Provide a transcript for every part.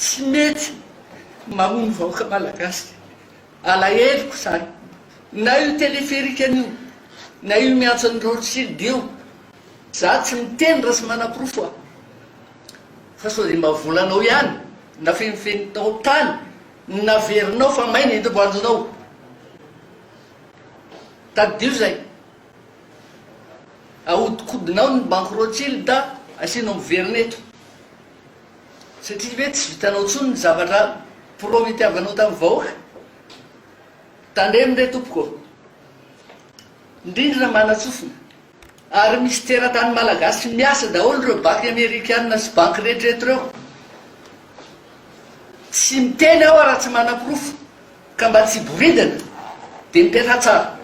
tsy mety mamono vahoaka malagasy alaheloko zany na io téléphérique an'io na io miantson'ny Rothschild io za tsy miteny raha sy manam-porofo fa sao dia mavolanao ihany na fenifenitao tany naverinao fa maina entim-boanjonao tadio zay ahodikodinao ny banque Rothschild asianao miverina eto satria hoe tsy vitanao tsony ny zavatra prometiavanao tamin'ny vahoaka tandremindray tompoko indrindra manatsofina ary misy teratany malagasy miasa daholo ireo banky amerikanina sy banky rehetrarehetra reo tsy miteny aho raha tsy manam-porofo ka mba tsy boridana dia mipetra tsara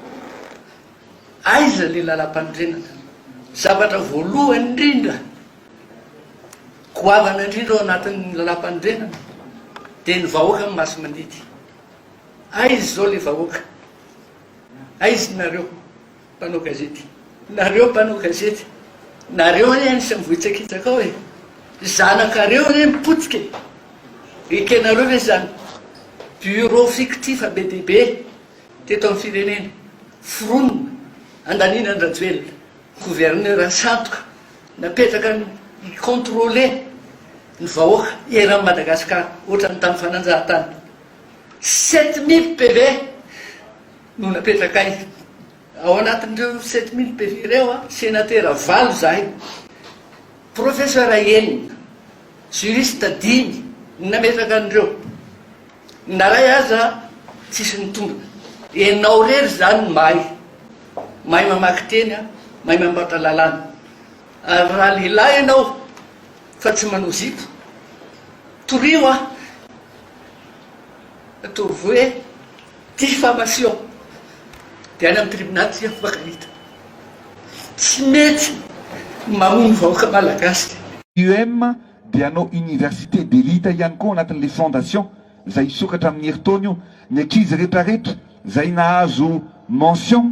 aiza le lalam-pandrenana zavatra voalohany indrindra goavana indrindra ao anatin'ny lalam-pandrenana dia ny vahoaka ny maso mandidy aiza zao le vahoaka aiza nareo mpanao gazety nareo mpanao gazety nareo any anisany vohitsakitsaka ao e zanakareo any mipotika ekenareo ve zany bureau fictif be dia be teto amin'ny firenena foronina andanina andrajoelona gouverneur santoka napetraka ny contrôler ny vahoaka eran'ny Madagasikara ohatrany tamin'ny fananjahantany 7000 PV no napetraka ay ao anatin'ireo 7000 PV ireo sénateur valo zahay professeur enina juriste 5 nametraka an'ireo naray aza tsisy nitombona enao rery zany mahay mamaky teny mahay mambatra lalàna ary raha lehilahy ianao fa tsy manao zipo torio ataovy hoe diffamation dia any amin'ny tribunal tsy afaka hita tsy mety mamono vahoaka malagasy. UM dia anao université d'élite ihany koa anatin'le fondation izay isokatra amin'ny herintaona io ny ankizy rehetrarehetra izay nahazo mention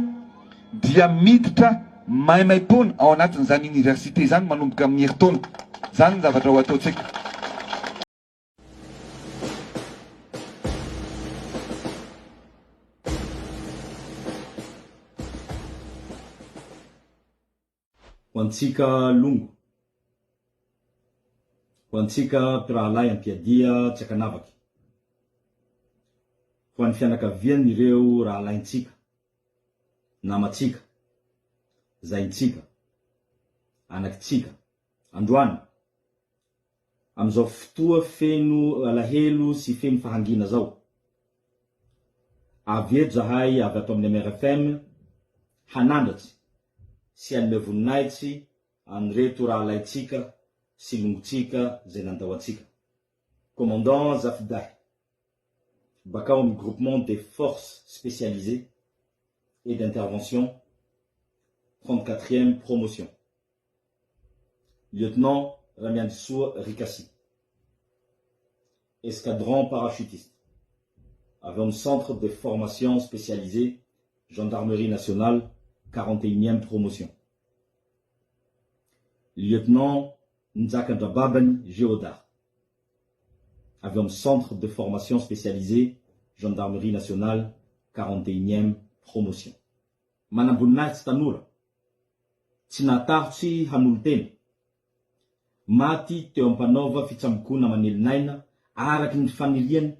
dia miditra maimaim-pona ao anatin'izany université zany manomboka amin'ny herintaona zany ny zavatra ho ataontsika. Ho antsika longo, ho antsika mpirahalahy ampiadia tsy akanavaky, ho an'ny fianakaviany ireo rahalahintsika, namatsika, zaintsika, anakitsika, androany, amin'izao fotoa feno alahelo sy feno fahangina zao. Avy eto zahay avy ato amin'ny MRFM hanandratsy sy anome voninahitsy an'ireto rahalahintsika sy longotsika zay nandao antsika. Commandant Zafidahy, bakao amin'ny groupement des forces spécialisées et d'intervention 34e promotion. Lieutenant Ramiansoa Rikassi, escadron parachutiste, avec un centre de formation spécialisé, gendarmerie nationale, 41e promotion. Lieutenant Nzakandrababani Géodar, avec un centre de formation spécialisé, gendarmerie nationale, 41e promotion. Manamboninahitsy tanora, tsy natahotsy hanolo teny, maty teo ampanaova fitsamokona manelinaina araky ny faniriany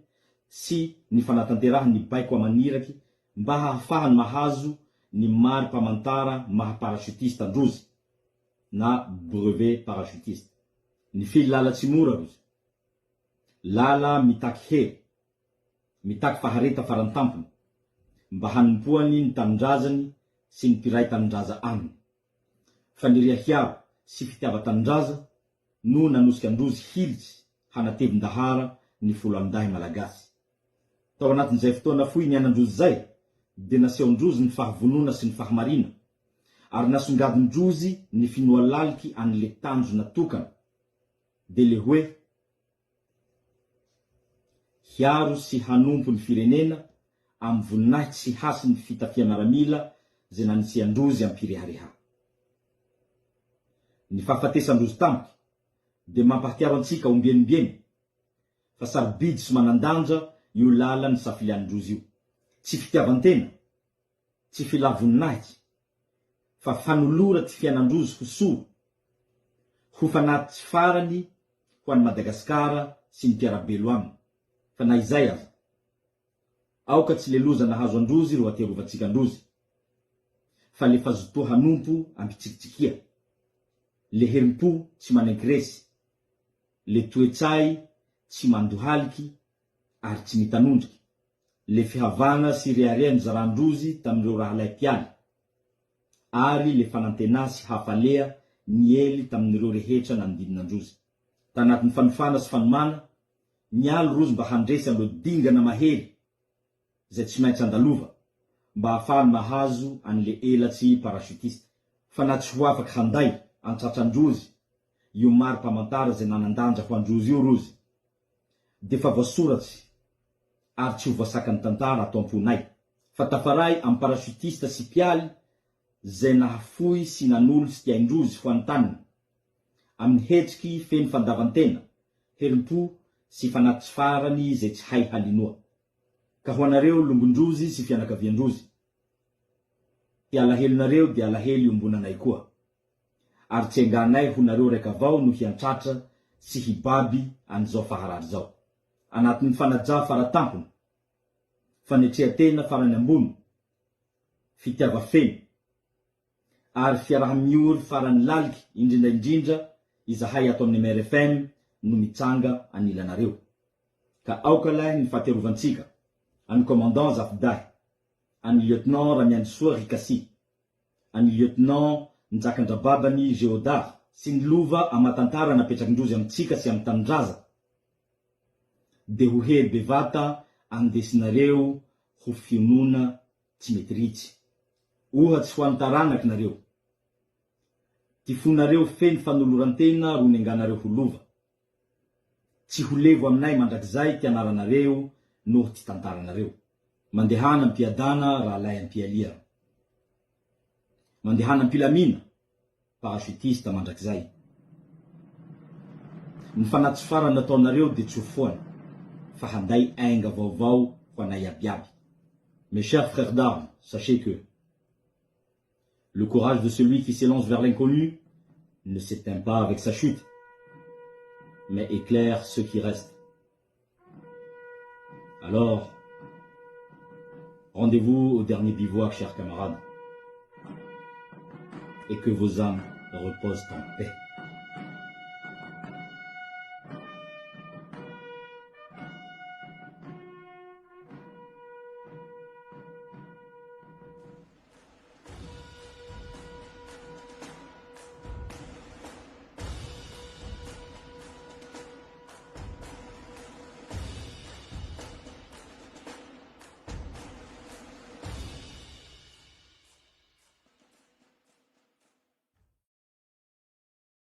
sy ny fanatanterahany baiko amaniraky mba hahafahany mahazo ny mari-pamantara maha-parachutiste androzy na brevet parachutiste. Ny fily lala tsy mora rozy, lala mitaky hery, mitaky fahareta farantampony mba hanompoany ny tanindrazany sy ny mpiray tanindraza aminy. Faniriahiaro sy fitiava-tanindraza no nanosika androzy hilitsy hanatevin-dahara ny folo amindahy malagasy. Tao anatin'izay fotoana fohy nianandrozy zay, dia naseho-ndrozy ny fahavonona sy ny fahamarina, ary nasongadin-drozy ny finoa laliky an'le tanjo natokana, dia le hoe hiaro sy hanompo ny firenena amin'ny voninahitsy sy hasy ny fitafia miaramila zay nanisiandrozy ampirehareha. Ny fahafatesandrozy tampoky dia mampahatiaro antsika ombienimbeny fa sarobidy sy manandanja io lala ny safilianindrozy io. Tsy fitiavantena, tsy filavoninahiky, fa fanolora ty fiainandrozy ho solo, ho fanaty tsy farany ho an'i Madagasikara sy ny mpiarabelo aminy. Fa na izay aza, aoka tsy le loza nahazo androzy ro aterovatsika androzy, fa le fazotoa hanompo ampitsikitsikia, le herim-po tsy manenkiresy, le toetsay tsy mandohaliky ary tsy mitanondriky, le fihavana sy rearea nizarandrozy tamin'ireo raha laim-pialy, ary le fanantena sy hafalea niely tamin'ireo rehetra nanodidina androzy. Tanatin'ny fanofana sy fanomana, nialy rozy mba handresy an'ireo dingana mahery zay tsy maintsy andalova, mba ahafahany mahazo an'le elatsy parachutiste. Fa na tsy ho afaky handay antratrandrozy io mari-pamantara zay nanandanja ho androzy io rozy, de fa voasoratsy ary tsy ho voasakany tantara ato am-ponay, fa tafaray amin'ny parachutiste sy mpialy zay nahafoy sy nanolo sy tiaindrozy ho antaniny, amin'ny hetsiky feno fandavantena, herim-po sy fanaty tsy farany zay tsy hay halinoa. Ka ho anareo lombondrozy sy fianakaviandrozy, ty alahelonareo dia alahelo iombonanay koa, ary tsy enganay ho nareo raiky avao no hiantratra sy hibaby an'izao faharary zao. Anatin'ny fanajà faratampony, fanetreha-tena farany ambony, fitiava feno, ary fiaraha-miory farany laliky indrindraindrindra izahay ato amin'ny MRFM no mitsanga anilanareo. Ka aoka lahy ny fahaterovantsika an'ny commandant Zafdahy, an'ny lieutenant Ramiandisoa Rikasi, an'ny lieutenant Njakandrababany Géodard sy ny lova amatantara napetrakindrozy amintsika sy amin'ny tanindraza, de ho hery bevata andesinareo ho fionona tsy mety ritsy. Ohatsy ho an'ny taranaky nareo, ty fonareo feno fanolorantena ro nenganareo ho lova. Tsy ho levo aminay mandrakizay ty anaranareo noho ty tantaranareo. Mandehana ampiadana raha lay ampialia, mandehana ampilamina parachutiste mandrakizay. Ny fanaty farany nataonareo de tsy ho foany, fa handay ainga vaovao ho anay abiaby. Mes chers frères d'armes, sachez que le courage de celui qui s'élance vers l'inconnu ne s'éteint pas avec sa chute, mais éclaire ceux qui restent. Alors, rendez-vous au dernier bivouac, chers camarades, et que vos âmes reposent en paix.